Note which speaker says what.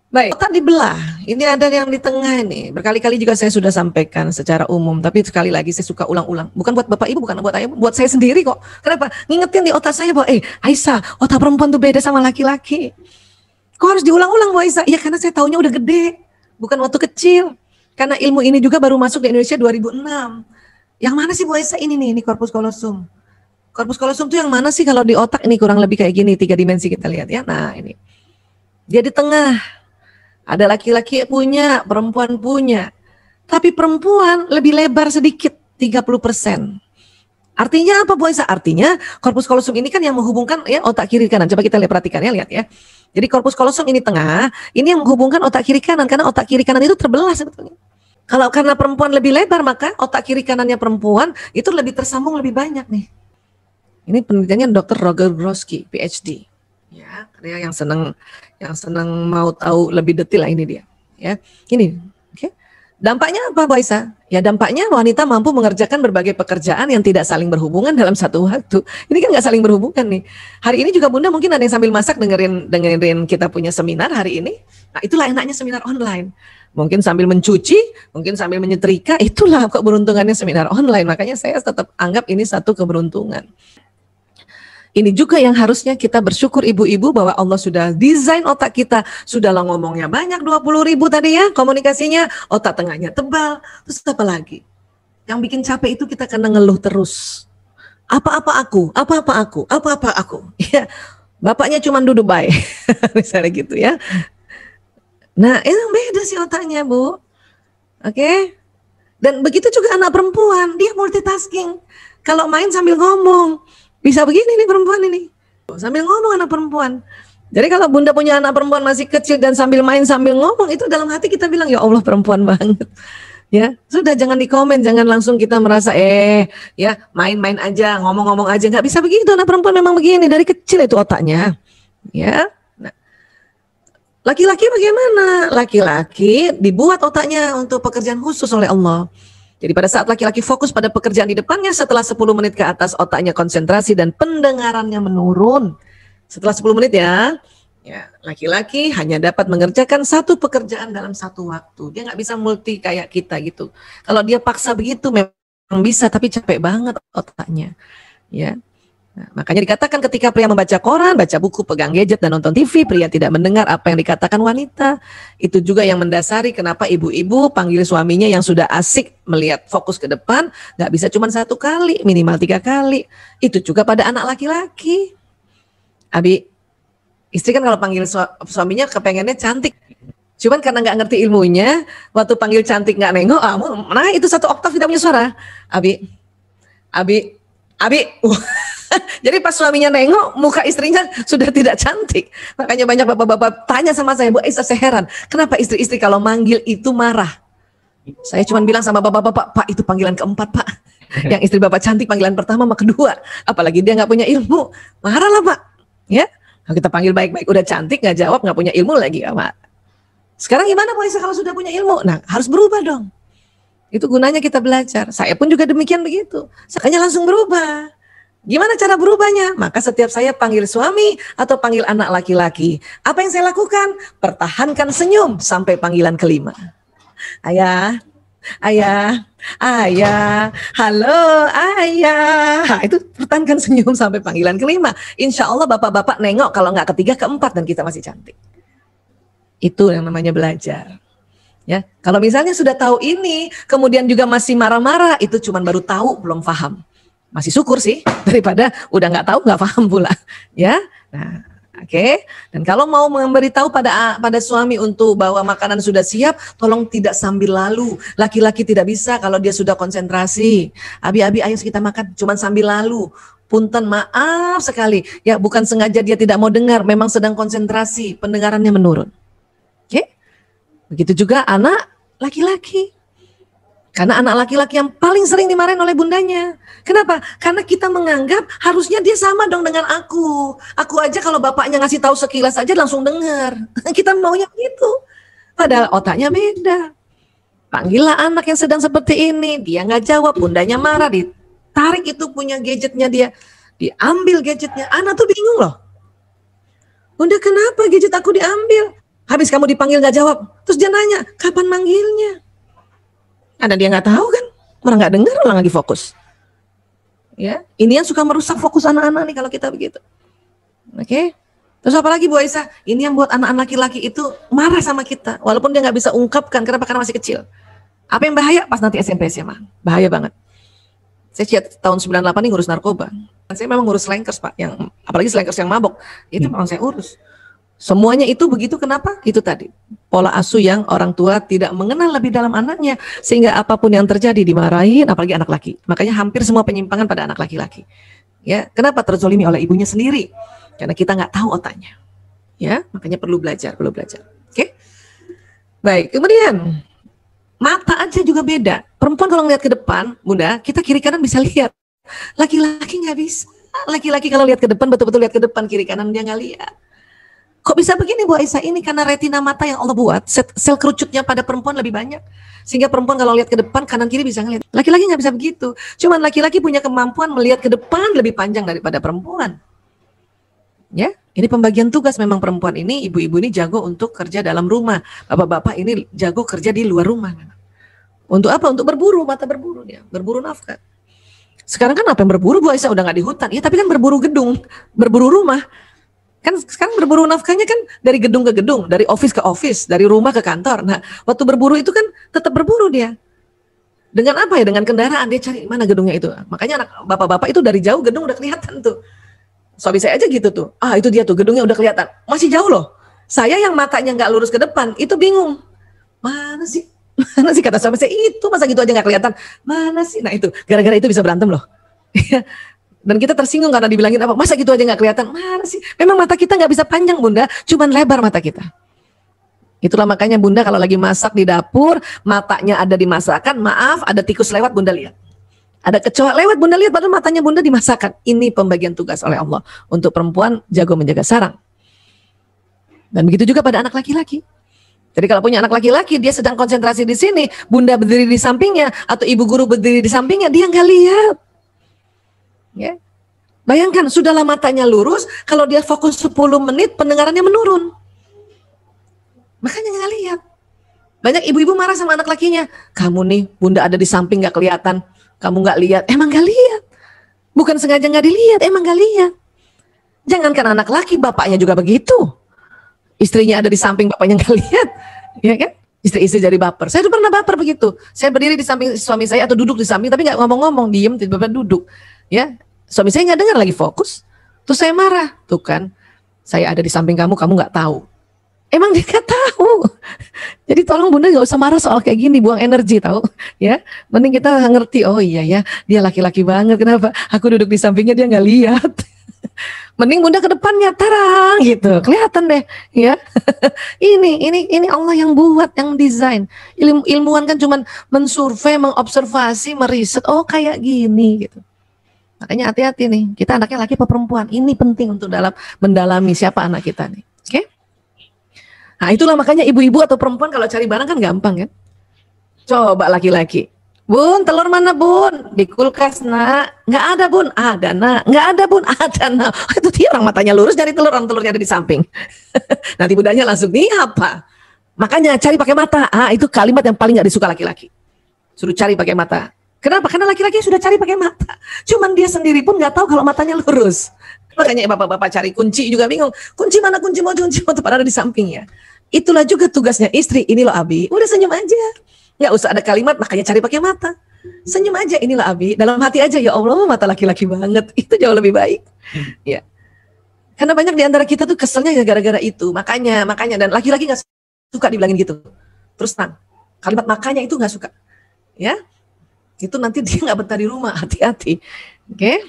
Speaker 1: Baik, otak dibelah. Ini ada yang di tengah nih. Berkali-kali juga saya sudah sampaikan secara umum, tapi sekali lagi saya suka ulang-ulang. Bukan buat Bapak Ibu, bukan buat ayah, buat saya sendiri kok. Kenapa? Ngingetin di otak saya bahwa, Aisyah, otak perempuan tuh beda sama laki-laki. Kok harus diulang-ulang, Bu Aisyah? Ya karena saya taunya udah gede, bukan waktu kecil. Karena ilmu ini juga baru masuk di Indonesia 2006. Yang mana sih Bu Aisyah ini corpus callosum. Corpus callosum tuh yang mana sih kalau di otak ini kurang lebih kayak gini, 3 dimensi kita lihat ya. Nah ini, dia di tengah. Ada laki-laki punya, perempuan punya. Tapi perempuan lebih lebar sedikit, 30%. Artinya apa Bu Aisyah? Artinya corpus callosum ini kan yang menghubungkan ya otak kiri kanan. Coba kita lihat, perhatikan ya, lihat ya. Jadi corpus callosum ini tengah, ini yang menghubungkan otak kiri kanan, karena otak kiri kanan itu terbelah sebetulnya. Kalau karena perempuan lebih lebar, maka otak kiri kanannya perempuan itu lebih tersambung lebih banyak nih. Ini penelitiannya Dr. Roger Brodsky, PhD. Ya, karena yang senang mau tahu lebih detail lah ini dia. Ya, ini. Oke. Dampaknya apa, Bu Aisyah? Ya dampaknya wanita mampu mengerjakan berbagai pekerjaan yang tidak saling berhubungan dalam satu waktu. Ini kan nggak saling berhubungan nih. Hari ini juga Bunda mungkin ada yang sambil masak dengerin kita punya seminar hari ini. Nah itulah enaknya seminar online. Mungkin sambil mencuci, mungkin sambil menyetrika, itulah keberuntungannya seminar online. Makanya saya tetap anggap ini satu keberuntungan. Ini juga yang harusnya kita bersyukur ibu-ibu bahwa Allah sudah desain otak kita. Sudahlah ngomongnya banyak 20.000 tadi ya komunikasinya, otak tengahnya tebal. Terus apa lagi? Yang bikin capek itu kita karena ngeluh terus. Apa-apa aku, apa-apa aku, apa-apa aku. Ya, bapaknya cuma duduk baik. Misalnya gitu ya. Nah, itu beda sih otaknya, Bu. Oke? Dan begitu juga anak perempuan, dia multitasking. Kalau main sambil ngomong, bisa begini nih perempuan ini. Sambil ngomong anak perempuan. Jadi kalau Bunda punya anak perempuan masih kecil dan sambil main sambil ngomong, itu dalam hati kita bilang, ya Allah perempuan banget. Ya, sudah jangan dikomen, jangan langsung kita merasa ya main-main aja, ngomong-ngomong aja, nggak bisa begitu. Anak perempuan memang begini dari kecil itu otaknya. Ya. Nah, laki-laki bagaimana? Laki-laki dibuat otaknya untuk pekerjaan khusus oleh Allah. Jadi pada saat laki-laki fokus pada pekerjaan di depannya, setelah 10 menit ke atas otaknya konsentrasi dan pendengarannya menurun. Setelah 10 menit ya laki-laki hanya dapat mengerjakan satu pekerjaan dalam satu waktu. Dia nggak bisa multi kayak kita gitu. Kalau dia paksa begitu memang bisa, tapi capek banget otaknya. Ya. Nah, makanya dikatakan ketika pria membaca koran, baca buku, pegang gadget, dan nonton TV, pria tidak mendengar apa yang dikatakan wanita. Itu juga yang mendasari kenapa ibu-ibu panggil suaminya yang sudah asik melihat fokus ke depan, nggak bisa cuma 1 kali, minimal 3 kali. Itu juga pada anak laki-laki. Abi, istri kan kalau panggil suaminya kepengennya cantik. Cuman karena nggak ngerti ilmunya, waktu panggil cantik nggak nengok, nah itu 1 oktav tidak punya suara. Abi. Jadi pas suaminya nengok, muka istrinya sudah tidak cantik. Makanya banyak bapak-bapak tanya sama saya, Bu Aisyah, saya heran, kenapa istri-istri kalau manggil itu marah? Saya cuma bilang sama bapak-bapak, Pak itu panggilan keempat Pak. Yang istri bapak cantik panggilan pertama sama kedua. Apalagi dia nggak punya ilmu, marah lah Pak. Ya, kalau kita panggil baik-baik udah cantik nggak jawab, nggak punya ilmu lagi ya Pak. Sekarang gimana Bu Aisyah kalau sudah punya ilmu? Nah harus berubah dong. Itu gunanya kita belajar. Saya pun juga demikian begitu. Makanya langsung berubah. Gimana cara berubahnya? Maka setiap saya panggil suami atau panggil anak laki-laki, apa yang saya lakukan? Pertahankan senyum sampai panggilan kelima. Ayah, halo ayah. Nah, itu pertahankan senyum sampai panggilan kelima. Insya Allah bapak-bapak nengok kalau nggak ketiga, keempat dan kita masih cantik. Itu yang namanya belajar. Ya, kalau misalnya sudah tahu ini, kemudian juga masih marah-marah, itu cuma baru tahu, belum paham. Masih syukur sih daripada udah nggak tahu nggak paham pula, ya. Nah, oke. Dan kalau mau memberitahu pada suami untuk bahwa makanan sudah siap, tolong tidak sambil lalu. Laki-laki tidak bisa kalau dia sudah konsentrasi. Abi, ayo kita makan, cuman sambil lalu. Punten, maaf sekali. Ya, bukan sengaja dia tidak mau dengar, memang sedang konsentrasi, pendengarannya menurun. Oke? Begitu juga anak laki-laki. Karena anak laki-laki yang paling sering dimarahin oleh bundanya. Kenapa? Karena kita menganggap harusnya dia sama dong dengan aku. Aku aja kalau bapaknya ngasih tahu sekilas aja langsung dengar. Kita maunya begitu. Padahal otaknya beda. Panggillah anak yang sedang seperti ini. Dia nggak jawab, bundanya marah. Ditarik itu punya gadgetnya dia. Diambil gadgetnya. Anak tuh bingung loh. Bunda kenapa gadget aku diambil? Habis kamu dipanggil nggak jawab, terus dia nanya, kapan manggilnya? Ada dia nggak tahu kan, orang nggak dengar, orang lagi fokus. Ya, ini yang suka merusak fokus anak-anak nih kalau kita begitu. Oke. Terus apa lagi Bu Aisyah? Ini yang buat anak-anak laki-laki itu marah sama kita, walaupun dia nggak bisa ungkapkan. Kenapa? Karena masih kecil. Apa yang bahaya? Pas nanti SMP SMA, bahaya banget. Saya tahun 98 ini ngurus narkoba. Saya memang ngurus slankers Pak, yang apalagi slankers yang mabok. Itu memang saya urus. Semuanya itu begitu, kenapa? Itu tadi, pola asuh yang orang tua tidak mengenal lebih dalam anaknya, sehingga apapun yang terjadi dimarahin, apalagi anak laki. Makanya hampir semua penyimpangan pada anak laki-laki. Ya, kenapa? Terzolimi oleh ibunya sendiri. Karena kita nggak tahu otaknya. Ya, makanya perlu belajar, perlu belajar. Oke? Baik, kemudian mata aja juga beda. Perempuan kalau ngeliat ke depan, Bunda, kita kiri kanan bisa lihat. Laki-laki nggak bisa. Laki-laki kalau lihat ke depan, betul-betul lihat ke depan, kiri kanan dia nggak lihat. Kok bisa begini Bu Aisyah? Ini karena retina mata yang Allah buat, sel kerucutnya pada perempuan lebih banyak. Sehingga perempuan kalau lihat ke depan, kanan kiri bisa ngelihat. Laki-laki nggak bisa begitu. Cuman laki-laki punya kemampuan melihat ke depan lebih panjang daripada perempuan. Ya, ini pembagian tugas. Memang perempuan ini, ibu-ibu ini jago untuk kerja dalam rumah. Bapak-bapak ini jago kerja di luar rumah. Untuk apa? Untuk berburu, mata berburu dia, berburu nafkah. Sekarang kan apa yang berburu Bu Aisyah? Udah nggak di hutan. Ya, tapi kan berburu gedung, berburu rumah. Kan sekarang berburu nafkahnya kan dari gedung ke gedung, dari office ke office, dari rumah ke kantor. Nah, waktu berburu itu kan tetap berburu dia. Dengan apa ya? Dengan kendaraan dia cari mana gedungnya itu. Makanya anak bapak-bapak itu dari jauh gedung udah kelihatan tuh. Suami saya aja gitu tuh. Ah, itu dia tuh gedungnya udah kelihatan. Masih jauh loh. Saya yang matanya nggak lurus ke depan itu bingung. Mana sih? Mana sih kata suami saya, itu masa gitu aja nggak kelihatan. Mana sih? Nah itu gara-gara itu bisa berantem loh. Dan kita tersinggung karena dibilangin apa, masa gitu aja nggak kelihatan. Mana sih? Memang mata kita nggak bisa panjang Bunda, cuman lebar mata kita. Itulah makanya Bunda kalau lagi masak di dapur, matanya ada di masakan, maaf ada tikus lewat Bunda lihat. Ada kecoa lewat Bunda lihat, padahal matanya Bunda di masakan. Ini pembagian tugas oleh Allah. Untuk perempuan jago menjaga sarang. Dan begitu juga pada anak laki-laki. Jadi kalau punya anak laki-laki, dia sedang konsentrasi di sini, Bunda berdiri di sampingnya, atau ibu guru berdiri di sampingnya, dia nggak lihat. Ya. Bayangkan, sudahlah matanya lurus, kalau dia fokus 10 menit, pendengarannya menurun. Makanya nggak lihat. Banyak ibu-ibu marah sama anak lakinya. Kamu nih, Bunda ada di samping nggak kelihatan, kamu nggak lihat. Emang nggak lihat. Bukan sengaja nggak dilihat, emang nggak lihat. Jangankan anak laki, bapaknya juga begitu. Istrinya ada di samping, bapaknya nggak lihat. Ya kan? Istri-istri jadi baper. Saya tuh pernah baper begitu. Saya berdiri di samping suami saya atau duduk di samping, tapi nggak ngomong-ngomong, diem, tiba-tiba duduk. Ya, suami saya nggak dengar, lagi fokus. Terus saya marah, tuh kan, saya ada di samping kamu, kamu nggak tahu. Emang dia nggak tahu. Jadi tolong Bunda nggak usah marah soal kayak gini, buang energi tahu. Ya, mending kita ngerti. Oh iya ya, dia laki-laki banget. Kenapa? Aku duduk di sampingnya dia nggak lihat. Mending Bunda ke depannya tarang gitu, kelihatan deh. Ya, ini Allah yang buat, yang desain. Ilmuwan kan cuman mensurvei, mengobservasi, meriset. Oh kayak gini gitu. Makanya hati-hati nih, kita anaknya laki apa perempuan. Ini penting untuk dalam mendalami siapa anak kita nih. Oke? Nah itulah makanya ibu-ibu atau perempuan kalau cari barang kan gampang kan. Coba laki-laki. Bun, telur mana Bun? Di kulkas nak. Nggak ada Bun. Ada nak. Nggak ada Bun. Ada nak. Itu dia orang matanya lurus nyari telur, orang telurnya ada di samping. Nanti Bundanya langsung, nih apa? Makanya cari pakai mata. Ah itu kalimat yang paling nggak disuka laki-laki. Suruh cari pakai mata. Kenapa? Karena laki-laki sudah cari pakai mata. Cuman dia sendiri pun nggak tahu kalau matanya lurus. Makanya bapak-bapak cari kunci juga bingung. Kunci mana kunci mau padahal ada di sampingnya. Itulah juga tugasnya istri. Ini loh Abi. Udah senyum aja. Nggak usah ada kalimat, makanya cari pakai mata. Senyum aja, inilah Abi. Dalam hati aja, ya Allah mata laki-laki banget. Itu jauh lebih baik. Ya. Karena banyak di antara kita tuh keselnya gara-gara itu. Makanya dan laki-laki nggak suka dibilangin gitu. Terus terang. Kalimat makanya itu nggak suka. Ya. Itu nanti dia nggak betah di rumah, hati-hati. Oke?